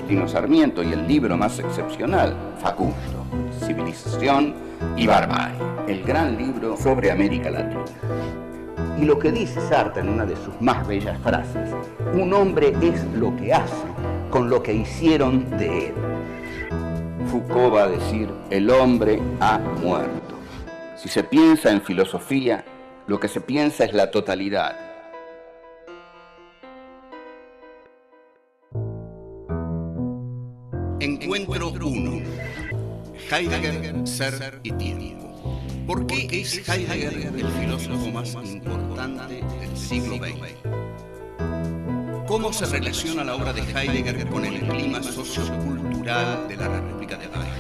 Justino Sarmiento y el libro más excepcional, Facundo, Civilización y Barbarie, el gran libro sobre América Latina. Y lo que dice Sartre en una de sus más bellas frases: un hombre es lo que hace con lo que hicieron de él. Foucault va a decir: el hombre ha muerto. Si se piensa en filosofía, lo que se piensa es la totalidad. Encuentro 1. Heidegger, ser y tiempo. ¿Por qué es Heidegger el filósofo más importante del siglo XX? ¿Cómo se relaciona la obra de Heidegger con el clima sociocultural de la República de Weimar?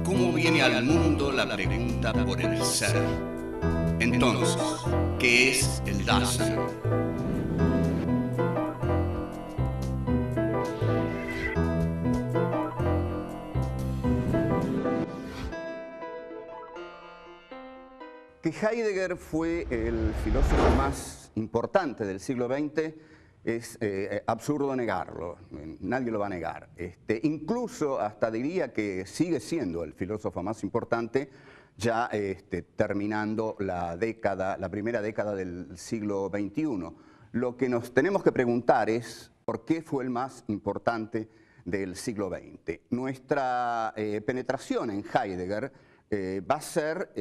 ¿Cómo viene al mundo la pregunta por el ser? Entonces, ¿qué es el Dasein? Que Heidegger fue el filósofo más importante del siglo XX es absurdo negarlo, nadie lo va a negar. Incluso hasta diría que sigue siendo el filósofo más importante ya terminando la primera década del siglo XXI. Lo que nos tenemos que preguntar es ¿por qué fue el más importante del siglo XX? Nuestra penetración en Heidegger va a ser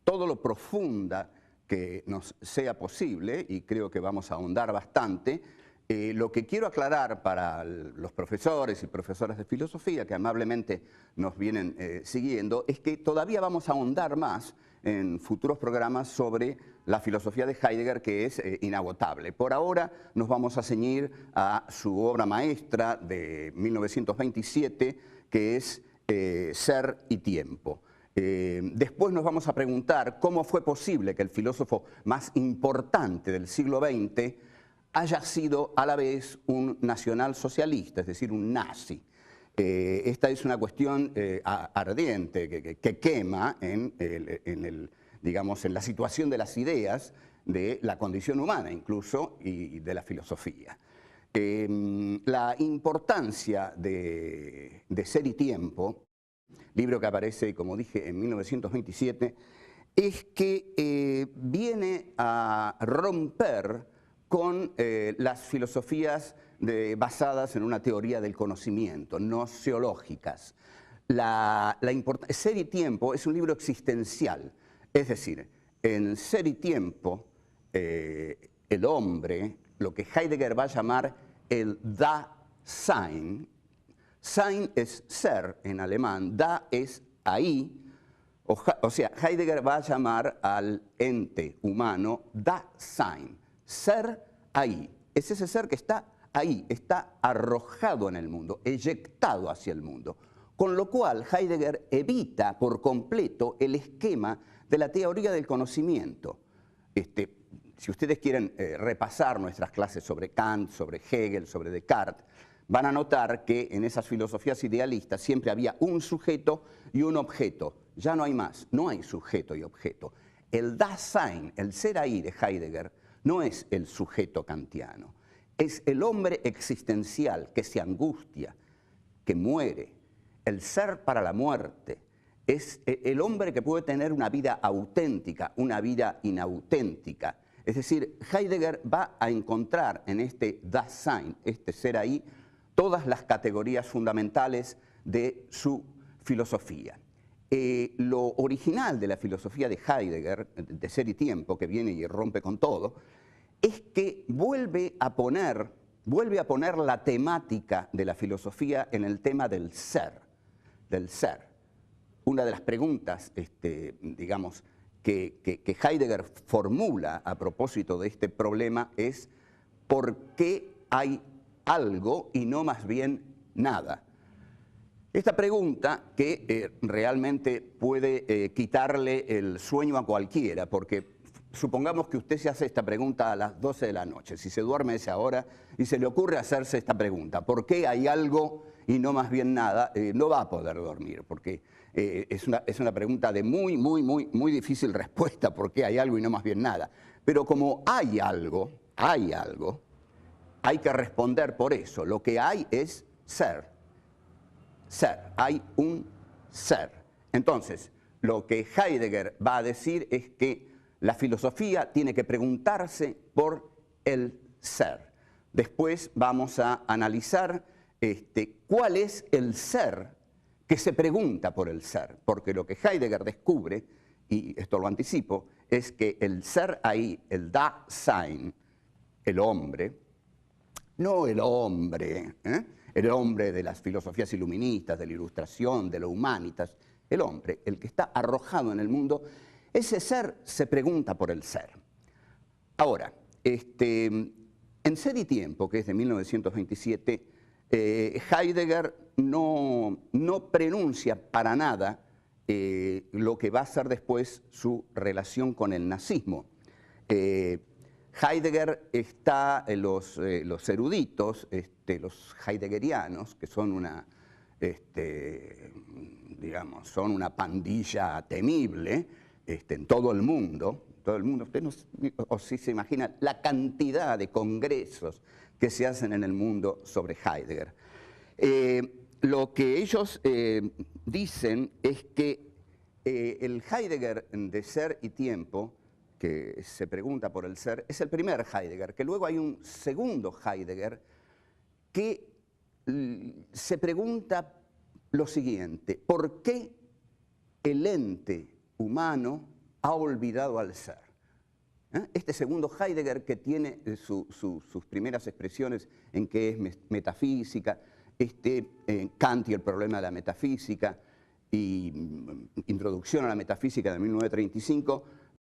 todo lo profunda que nos sea posible, y creo que vamos a ahondar bastante. Lo que quiero aclarar para los profesores y profesoras de filosofía que amablemente nos vienen siguiendo es que todavía vamos a ahondar más en futuros programas sobre la filosofía de Heidegger, que es inagotable. Por ahora nos vamos a ceñir a su obra maestra de 1927, que es Ser y Tiempo. Después nos vamos a preguntar cómo fue posible que el filósofo más importante del siglo XX haya sido a la vez un nacionalsocialista, es decir, un nazi. Esta es una cuestión ardiente que quema digamos, en la situación de las ideas, de la condición humana incluso y de la filosofía. La importancia de Ser y Tiempo, libro que aparece, como dije, en 1927, es que viene a romper con las filosofías basadas en una teoría del conocimiento, gnoseológicas. Ser y Tiempo es un libro existencial, es decir, en Ser y Tiempo, el hombre, lo que Heidegger va a llamar el Dasein. Sein es ser en alemán, da es ahí, o sea, Heidegger va a llamar al ente humano Dasein, ser ahí. Es ese ser que está ahí, está arrojado en el mundo, eyectado hacia el mundo. Con lo cual Heidegger evita por completo el esquema de la teoría del conocimiento. Si ustedes quieren repasar nuestras clases sobre Kant, sobre Hegel, sobre Descartes, van a notar que en esas filosofías idealistas siempre había un sujeto y un objeto. Ya no hay más, no hay sujeto y objeto. El Dasein, el ser ahí de Heidegger, no es el sujeto kantiano. Es el hombre existencial que se angustia, que muere. El ser para la muerte. Es el hombre que puede tener una vida auténtica, una vida inauténtica. Es decir, Heidegger va a encontrar en este Dasein, este ser ahí, todas las categorías fundamentales de su filosofía. Lo original de la filosofía de Heidegger, de Ser y Tiempo, que viene y rompe con todo, es que vuelve a poner la temática de la filosofía en el tema del ser, Una de las preguntas, digamos, que Heidegger formula a propósito de este problema es ¿por qué hay algo y no más bien nada? Esta pregunta que realmente puede quitarle el sueño a cualquiera, porque supongamos que usted se hace esta pregunta a las 12 de la noche, si se duerme a esa hora y se le ocurre hacerse esta pregunta, ¿por qué hay algo y no más bien nada? No va a poder dormir, porque es una pregunta de muy difícil respuesta, ¿por qué hay algo y no más bien nada? Pero como hay algo, hay que responder por eso. Lo que hay es ser. Ser. Hay un ser. Entonces, lo que Heidegger va a decir es que la filosofía tiene que preguntarse por el ser. Después vamos a analizar cuál es el ser que se pregunta por el ser, porque lo que Heidegger descubre, y esto lo anticipo, es que el ser ahí, el Dasein, el hombre, no el hombre de las filosofías iluministas, de la Ilustración, de la Humanitas, el hombre, el que está arrojado en el mundo, ese ser se pregunta por el ser. Ahora, en Ser y Tiempo, que es de 1927, Heidegger no prenuncia para nada lo que va a ser después su relación con el nazismo. Heidegger está, los eruditos, los heideggerianos, que son digamos, son una pandilla temible en todo el mundo. Usted no, o si se imagina la cantidad de congresos que se hacen en el mundo sobre Heidegger. Lo que ellos dicen es que el Heidegger de Ser y Tiempo, que se pregunta por el ser, es el primer Heidegger, que luego hay un segundo Heidegger que se pregunta lo siguiente: ¿por qué el ente humano ha olvidado al ser? Este segundo Heidegger, que tiene sus primeras expresiones en qué es metafísica, Kant y el problema de la metafísica, y Introducción a la Metafísica de 1935,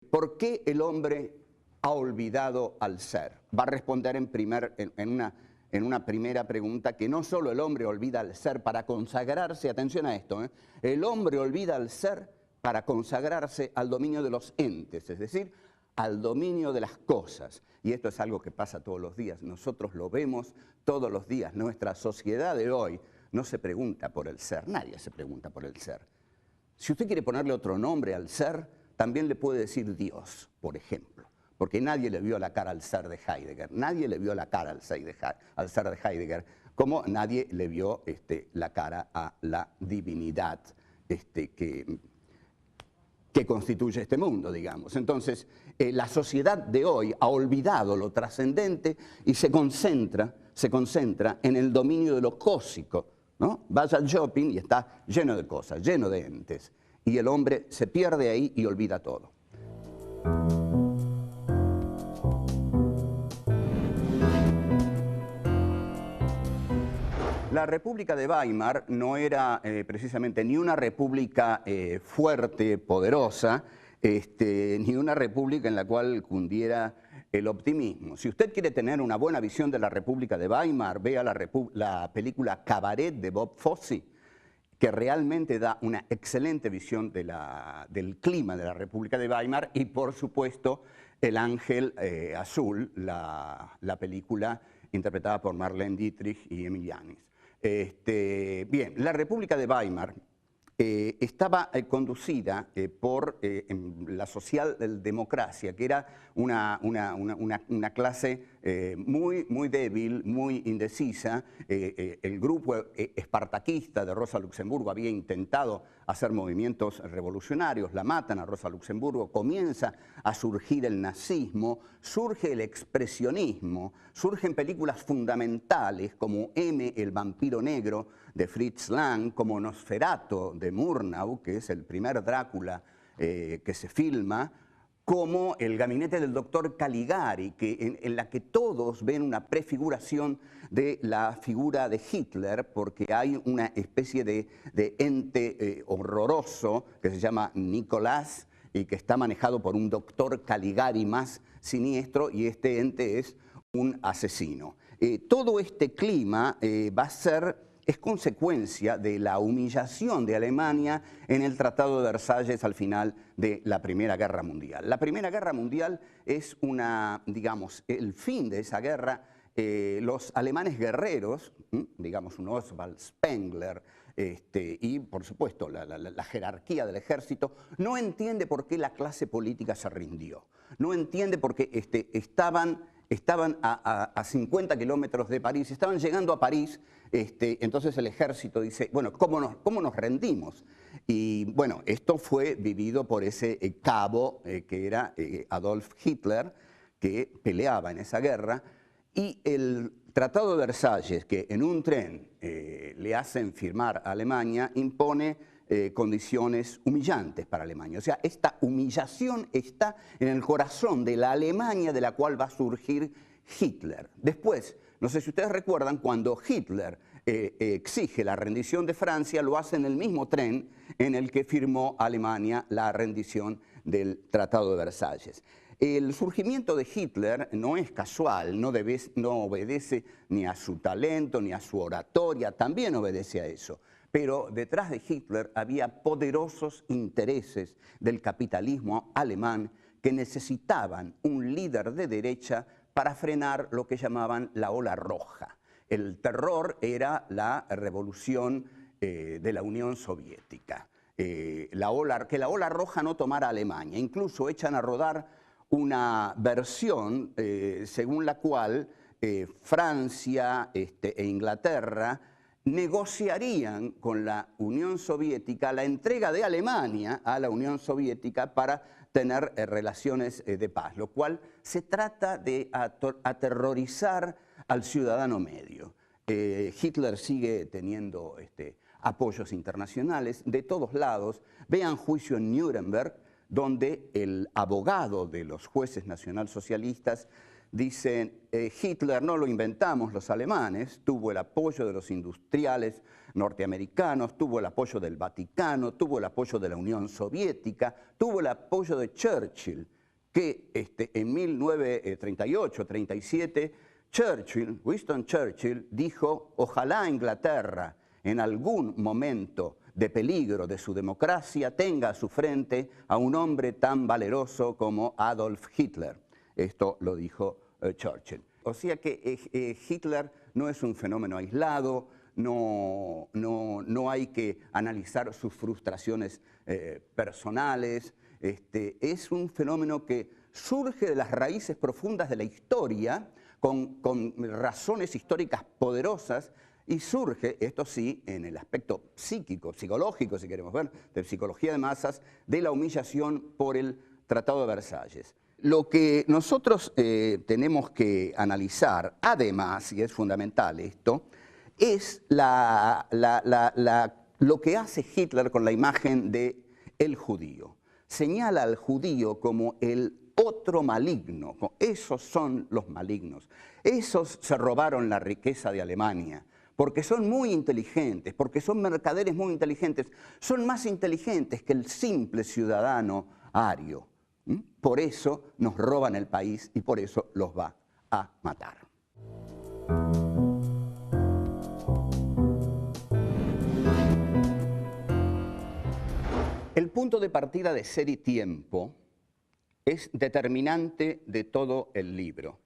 ¿por qué el hombre ha olvidado al ser? Va a responder en una primera pregunta que no solo el hombre olvida al ser para consagrarse, atención a esto, el hombre olvida al ser para consagrarse al dominio de los entes, es decir, al dominio de las cosas. Y esto es algo que pasa todos los días, nosotros lo vemos todos los días. Nuestra sociedad de hoy no se pregunta por el ser, nadie se pregunta por el ser. Si usted quiere ponerle otro nombre al ser, también le puede decir Dios, por ejemplo, porque nadie le vio la cara al ser de Heidegger, nadie le vio la cara al ser de Heidegger, como nadie le vio la cara a la divinidad que constituye este mundo, digamos. Entonces, la sociedad de hoy ha olvidado lo trascendente y se concentra en el dominio de lo cósico, ¿no? Vaya al shopping y está lleno de cosas, lleno de entes. Y el hombre se pierde ahí y olvida todo. La República de Weimar no era precisamente ni una república fuerte, poderosa, ni una república en la cual cundiera el optimismo. Si usted quiere tener una buena visión de la República de Weimar, vea la película Cabaret de Bob Fosse, que realmente da una excelente visión del clima de la República de Weimar, y por supuesto El Ángel Azul, la película interpretada por Marlene Dietrich y Emil Jannings. Bien, la República de Weimar estaba conducida por la socialdemocracia, que era una clase muy débil, muy indecisa. El grupo espartaquista de Rosa Luxemburgo había intentado hacer movimientos revolucionarios, la matan a Rosa Luxemburgo, comienza a surgir el nazismo, surge el expresionismo, surgen películas fundamentales como M, el vampiro negro, de Fritz Lang, como Nosferatu de Murnau, que es el primer Drácula que se filma, como El gabinete del doctor Caligari, en la que todos ven una prefiguración de la figura de Hitler, porque hay una especie de ente horroroso que se llama Nicolás y que está manejado por un doctor Caligari más siniestro, y este ente es un asesino. Todo este clima es consecuencia de la humillación de Alemania en el Tratado de Versalles al final de la Primera Guerra Mundial. La Primera Guerra Mundial es digamos, el fin de esa guerra. Los alemanes guerreros, digamos un Oswald Spengler, y por supuesto la jerarquía del ejército, no entiende por qué la clase política se rindió. No entiende por qué estaban estaban a 50 kilómetros de París, estaban llegando a París, entonces el ejército dice, bueno, ¿cómo nos rendimos? Y bueno, esto fue vivido por ese cabo que era Adolf Hitler, que peleaba en esa guerra, y el Tratado de Versalles, que en un tren le hacen firmar a Alemania, impone condiciones humillantes para Alemania. O sea, esta humillación está en el corazón de la Alemania de la cual va a surgir Hitler. Después, no sé si ustedes recuerdan, cuando Hitler exige la rendición de Francia, lo hace en el mismo tren en el que firmó Alemania la rendición del Tratado de Versalles. El surgimiento de Hitler no es casual, no obedece ni a su talento ni a su oratoria, también obedece a eso. Pero detrás de Hitler había poderosos intereses del capitalismo alemán que necesitaban un líder de derecha para frenar lo que llamaban la ola roja. El terror era la revolución de la Unión Soviética, que la ola roja no tomara Alemania. Incluso echan a rodar una versión según la cual Francia e Inglaterra negociarían con la Unión Soviética la entrega de Alemania a la Unión Soviética para tener relaciones de paz, lo cual se trata de aterrorizar al ciudadano medio. Hitler sigue teniendo apoyos internacionales de todos lados. Vean Juicio en Nuremberg, donde el abogado de los jueces nacionalsocialistas dice, Hitler no lo inventamos los alemanes, tuvo el apoyo de los industriales norteamericanos, tuvo el apoyo del Vaticano, tuvo el apoyo de la Unión Soviética, tuvo el apoyo de Churchill, que en 1938-37, Winston Churchill dijo, ojalá Inglaterra en algún momento de peligro de su democracia tenga a su frente a un hombre tan valeroso como Adolf Hitler. Esto lo dijo Churchill. O sea que Hitler no es un fenómeno aislado, no hay que analizar sus frustraciones personales. Es un fenómeno que surge de las raíces profundas de la historia, con razones históricas poderosas, y surge, esto sí, en el aspecto psíquico, psicológico, si queremos ver, de psicología de masas, de la humillación por el Tratado de Versalles. Lo que nosotros tenemos que analizar, además, y es fundamental esto, es lo que hace Hitler con la imagen del judío. Señala al judío como el otro maligno. Esos son los malignos. Esos se robaron la riqueza de Alemania, porque son muy inteligentes, porque son mercaderes muy inteligentes. Son más inteligentes que el simple ciudadano ario. Por eso nos roban el país y por eso los va a matar. El punto de partida de Ser y Tiempo es determinante de todo el libro.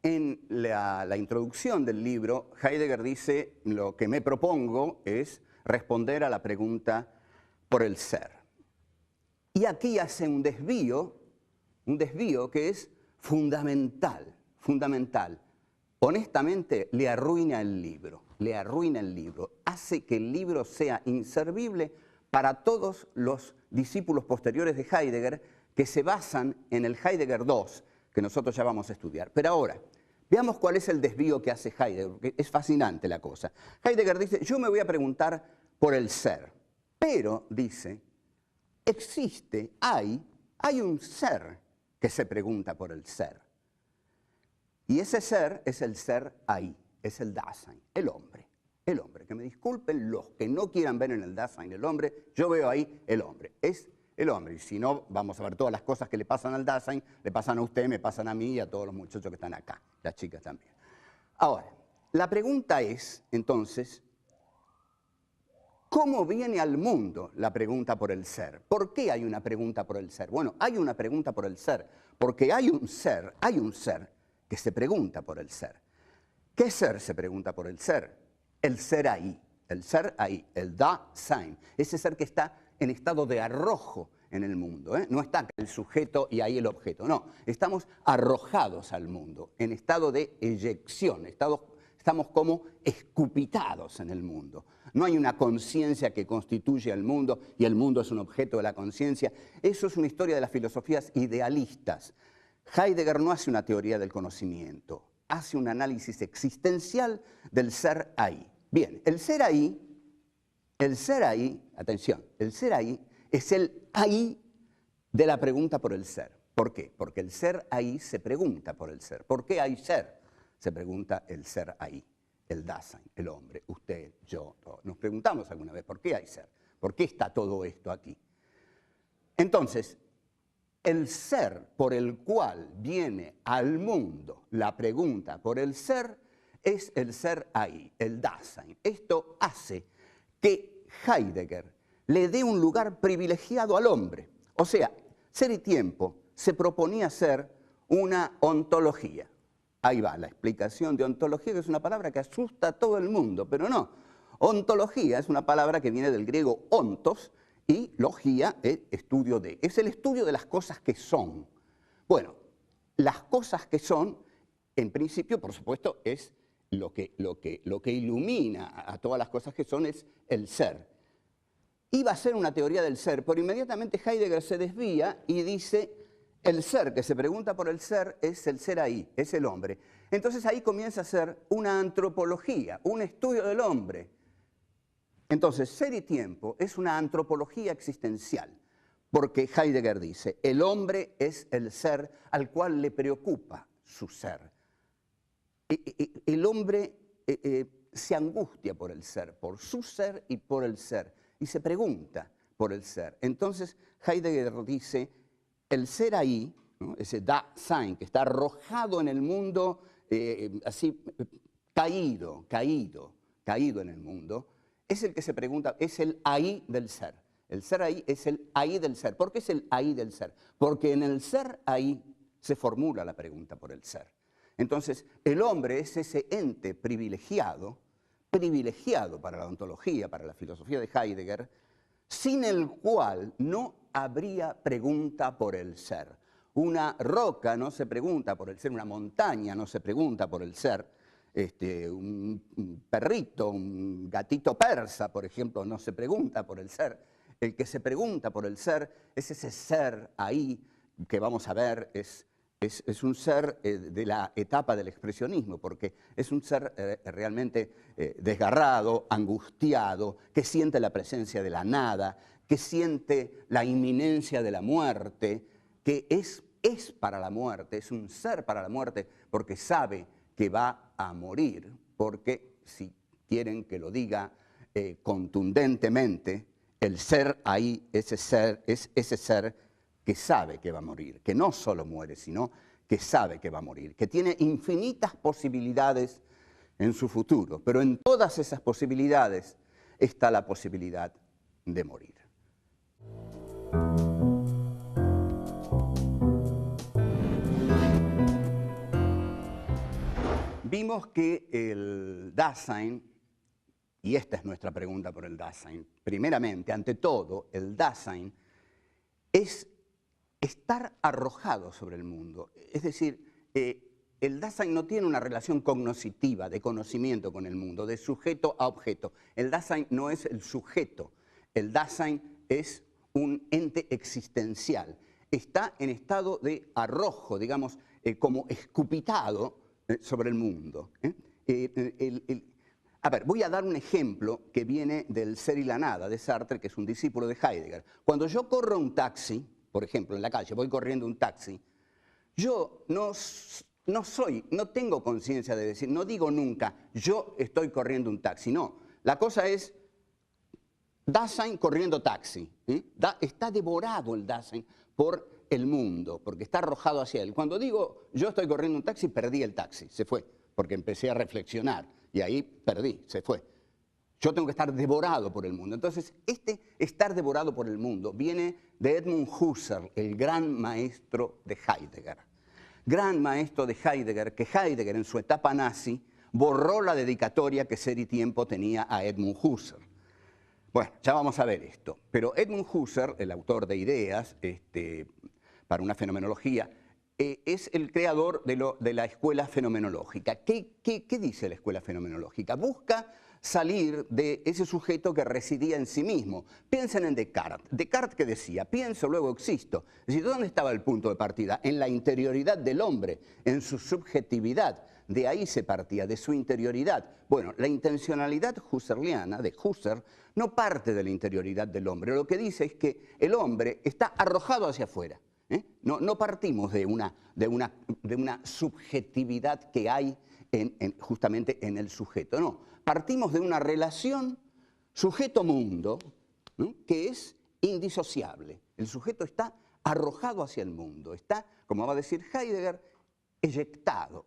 En la introducción del libro, Heidegger dice, lo que me propongo es responder a la pregunta por el ser. Y aquí hace un desvío que es fundamental, fundamental. Honestamente, le arruina el libro, hace que el libro sea inservible para todos los discípulos posteriores de Heidegger que se basan en el Heidegger II, que nosotros ya vamos a estudiar. Pero ahora, veamos cuál es el desvío que hace Heidegger, porque es fascinante la cosa. Heidegger dice, yo me voy a preguntar por el ser, pero, dice, hay un ser que se pregunta por el ser. Y ese ser es el ser ahí, es el Dasein, el hombre. El hombre, que me disculpen los que no quieran ver en el Dasein el hombre, yo veo ahí el hombre, es el hombre. Y si no, vamos a ver todas las cosas que le pasan al Dasein, le pasan a usted, me pasan a mí y a todos los muchachos que están acá, las chicas también. Ahora, la pregunta es, entonces, ¿cómo viene al mundo la pregunta por el ser? ¿Por qué hay una pregunta por el ser? Bueno, hay una pregunta por el ser, porque hay un ser que se pregunta por el ser. ¿Qué ser se pregunta por el ser? El ser ahí, el Dasein, ese ser que está en estado de arrojo, en el mundo, ¿eh? No está el sujeto y ahí el objeto, no. Estamos arrojados al mundo, en estado de eyección, estamos como escupitados en el mundo. No hay una conciencia que constituye al mundo y el mundo es un objeto de la conciencia. Eso es una historia de las filosofías idealistas. Heidegger no hace una teoría del conocimiento, hace un análisis existencial del ser ahí. Bien, el ser ahí, atención, el ser ahí es el ahí de la pregunta por el ser. ¿Por qué? Porque el ser ahí se pregunta por el ser. ¿Por qué hay ser? Se pregunta el ser ahí, el Dasein, el hombre, usted, yo, todos. Nos preguntamos alguna vez, ¿por qué hay ser? ¿Por qué está todo esto aquí? Entonces, el ser por el cual viene al mundo la pregunta por el ser es el ser ahí, el Dasein. Esto hace que Heidegger le dé un lugar privilegiado al hombre. O sea, Ser y Tiempo se proponía ser una ontología. Ahí va la explicación de ontología, que es una palabra que asusta a todo el mundo, pero no. Ontología es una palabra que viene del griego ontos y logía es estudio de. Es el estudio de las cosas que son. Bueno, las cosas que son, en principio, por supuesto, es lo que ilumina a todas las cosas que son es el ser. Iba a ser una teoría del ser, pero inmediatamente Heidegger se desvía y dice: el ser que se pregunta por el ser es el ser ahí, es el hombre. Entonces ahí comienza a ser una antropología, un estudio del hombre. Entonces, Ser y Tiempo es una antropología existencial, porque Heidegger dice, el hombre es el ser al cual le preocupa su ser. El hombre se angustia por el ser, por su ser y por el ser, y se pregunta por el ser. Entonces, Heidegger dice, el ser ahí, ¿no? Ese Dasein que está arrojado en el mundo, así caído en el mundo, es el que se pregunta, es el ahí del ser. El ser ahí es el ahí del ser. ¿Por qué es el ahí del ser? Porque en el ser ahí se formula la pregunta por el ser. Entonces, el hombre es ese ente privilegiado para la ontología, para la filosofía de Heidegger, sin el cual no habría pregunta por el ser. Una roca no se pregunta por el ser, una montaña no se pregunta por el ser, un perrito, un gatito persa, por ejemplo, no se pregunta por el ser. El que se pregunta por el ser es ese ser ahí que vamos a ver, es un ser de la etapa del expresionismo, porque es un ser realmente desgarrado, angustiado, que siente la presencia de la nada, que siente la inminencia de la muerte, que es para la muerte, es un ser para la muerte, porque sabe que va a morir, porque, si quieren que lo diga contundentemente, el ser ahí, ese ser, es ese ser que sabe que va a morir, que no solo muere, sino que sabe que va a morir, que tiene infinitas posibilidades en su futuro, pero en todas esas posibilidades está la posibilidad de morir. Vimos que el Dasein, y esta es nuestra pregunta por el Dasein, primeramente, ante todo, el Dasein es estar arrojado sobre el mundo. Es decir, el Dasein no tiene una relación cognoscitiva de conocimiento con el mundo, de sujeto a objeto. El Dasein no es el sujeto, el Dasein es un ente existencial. Está en estado de arrojo, digamos, como escupitado sobre el mundo. A ver, voy a dar un ejemplo que viene del Ser y la Nada, de Sartre, que es un discípulo de Heidegger. Cuando yo corro un taxi, por ejemplo, en la calle, voy corriendo un taxi, yo no tengo conciencia de decir, no digo nunca, yo estoy corriendo un taxi, no. La cosa es Dasein corriendo taxi. Está devorado el Dasein por el mundo, porque está arrojado hacia él. Cuando digo yo estoy corriendo un taxi, perdí el taxi, se fue, porque empecé a reflexionar y ahí perdí, se fue. Yo tengo que estar devorado por el mundo. Entonces, este estar devorado por el mundo viene de Edmund Husserl, el gran maestro de Heidegger. Gran maestro de Heidegger, que Heidegger en su etapa nazi borró la dedicatoria que Ser y Tiempo tenía a Edmund Husserl. Bueno, ya vamos a ver esto. Pero Edmund Husserl, el autor de Ideas para una fenomenología, es el creador de la escuela fenomenológica. ¿Qué dice la escuela fenomenológica? Busca salir de ese sujeto que residía en sí mismo. Piensen en Descartes. Descartes, que decía: pienso, luego existo. Es decir, ¿dónde estaba el punto de partida? En la interioridad del hombre, en su subjetividad. De ahí se partía, de su interioridad. Bueno, la intencionalidad husserliana de Husserl no parte de la interioridad del hombre. Lo que dice es que el hombre está arrojado hacia afuera. No partimos de una subjetividad que hay justamente en el sujeto, no. Partimos de una relación sujeto-mundo, ¿no?, que es indisociable. El sujeto está arrojado hacia el mundo, está, como va a decir Heidegger, eyectado.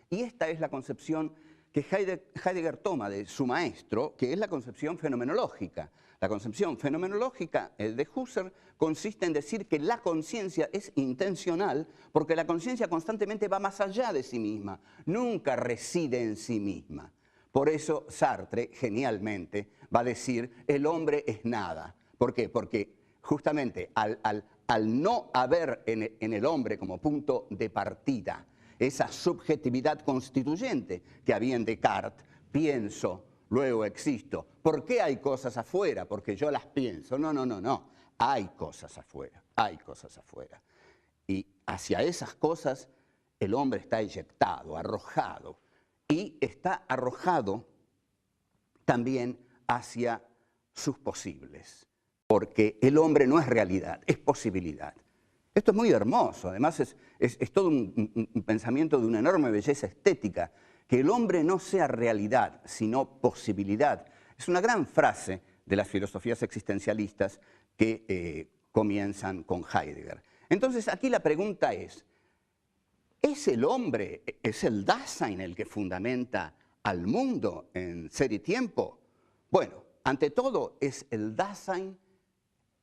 Y esta es la concepción que Heidegger toma de su maestro, que es la concepción fenomenológica. La concepción fenomenológica de Husserl consiste en decir que la conciencia es intencional porque la conciencia constantemente va más allá de sí misma, nunca reside en sí misma. Por eso Sartre, genialmente, va a decir: el hombre es nada. ¿Por qué? Porque justamente al no haber en el hombre como punto de partida esa subjetividad constituyente que había en Descartes, pienso, luego existo. ¿Por qué hay cosas afuera? Porque yo las pienso. No. Hay cosas afuera, hay cosas afuera. Y hacia esas cosas el hombre está eyectado, arrojado. Y está arrojado también hacia sus posibles. Porque el hombre no es realidad, es posibilidad. Esto es muy hermoso, además es todo un pensamiento de una enorme belleza estética, que el hombre no sea realidad, sino posibilidad. Es una gran frase de las filosofías existencialistas que comienzan con Heidegger. Entonces aquí la pregunta es el hombre, es el Dasein el que fundamenta al mundo en Ser y Tiempo? Bueno, ante todo es el Dasein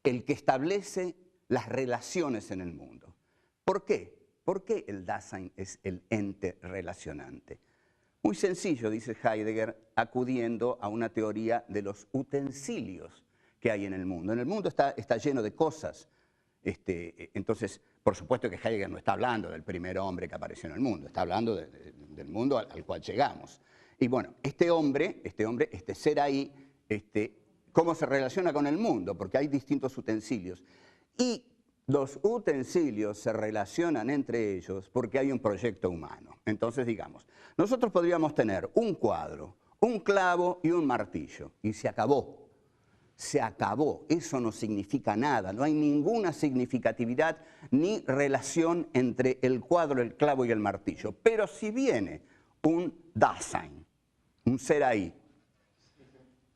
el que establece las relaciones en el mundo. ¿Por qué? ¿Por qué el Dasein es el ente relacionante? Muy sencillo, dice Heidegger, acudiendo a una teoría de los utensilios que hay en el mundo. En el mundo está lleno de cosas. Entonces, por supuesto que Heidegger no está hablando del primer hombre que apareció en el mundo, está hablando del mundo al cual llegamos. Y bueno, este ser ahí, ¿cómo se relaciona con el mundo? Porque hay distintos utensilios. Y los utensilios se relacionan entre ellos porque hay un proyecto humano. Entonces, digamos, nosotros podríamos tener un cuadro, un clavo y un martillo, y se acabó. Se acabó. Eso no significa nada. No hay ninguna significatividad ni relación entre el cuadro, el clavo y el martillo. Pero si viene un Dasein, un ser ahí,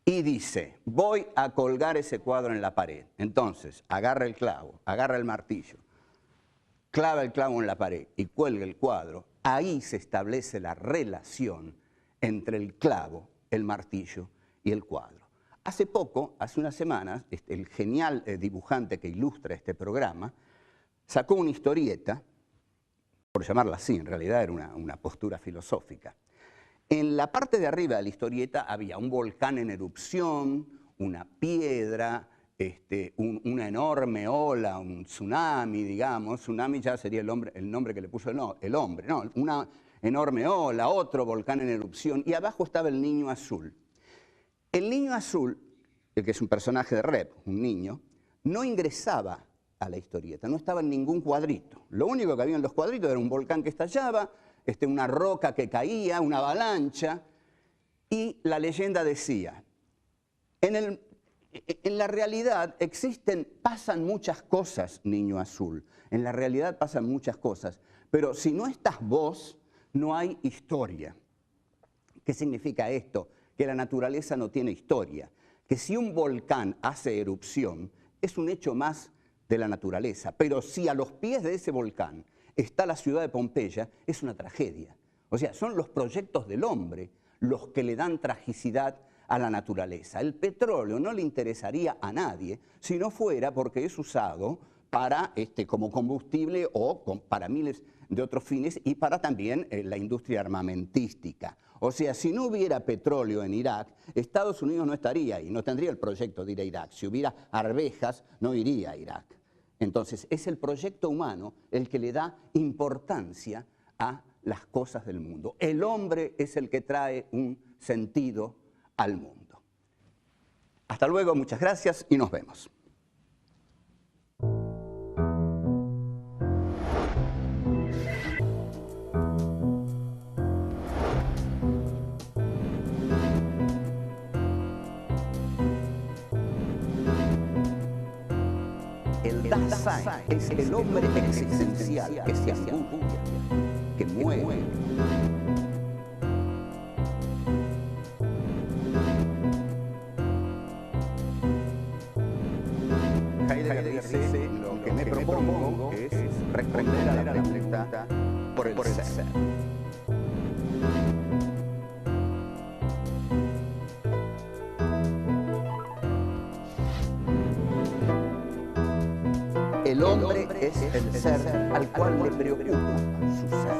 y dice: voy a colgar ese cuadro en la pared. Entonces, agarra el clavo, agarra el martillo, clava el clavo en la pared y cuelga el cuadro. Ahí se establece la relación entre el clavo, el martillo y el cuadro. Hace poco, hace unas semanas, el genial dibujante que ilustra este programa sacó una historieta, por llamarla así, en realidad era una postura filosófica. En la parte de arriba de la historieta había un volcán en erupción, una piedra, una enorme ola, un tsunami, digamos. Tsunami ya sería el nombre que le puso el hombre, ¿no? Una enorme ola, otro volcán en erupción, y abajo estaba el niño azul. El niño azul, el que es un personaje de Rep, un niño, no ingresaba a la historieta, no estaba en ningún cuadrito. Lo único que había en los cuadritos era un volcán que estallaba, una roca que caía, una avalancha, y la leyenda decía: en la realidad pasan muchas cosas, niño azul, en la realidad pasan muchas cosas, pero si no estás vos, no hay historia. ¿Qué significa esto? Que la naturaleza no tiene historia, que si un volcán hace erupción, es un hecho más de la naturaleza, pero si a los pies de ese volcán está la ciudad de Pompeya, es una tragedia. O sea, son los proyectos del hombre los que le dan tragicidad a la naturaleza. El petróleo no le interesaría a nadie si no fuera porque es usado para, como combustible o para miles de otros fines y para también la industria armamentística. O sea, si no hubiera petróleo en Irak, Estados Unidos no estaría ahí, no tendría el proyecto de ir a Irak. Si hubiera arvejas, no iría a Irak. Entonces, es el proyecto humano el que le da importancia a las cosas del mundo. El hombre es el que trae un sentido al mundo. Hasta luego, muchas gracias y nos vemos. El Dasein es el hombre existencial que se angustia, que muere. Heidegger dice, lo que me propongo es responder a la pregunta por el ser. El hombre es el ser al cual le preocupa su ser.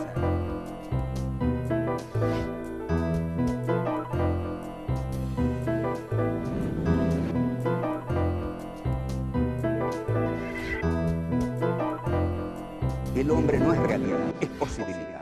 El hombre no es realidad, es posibilidad.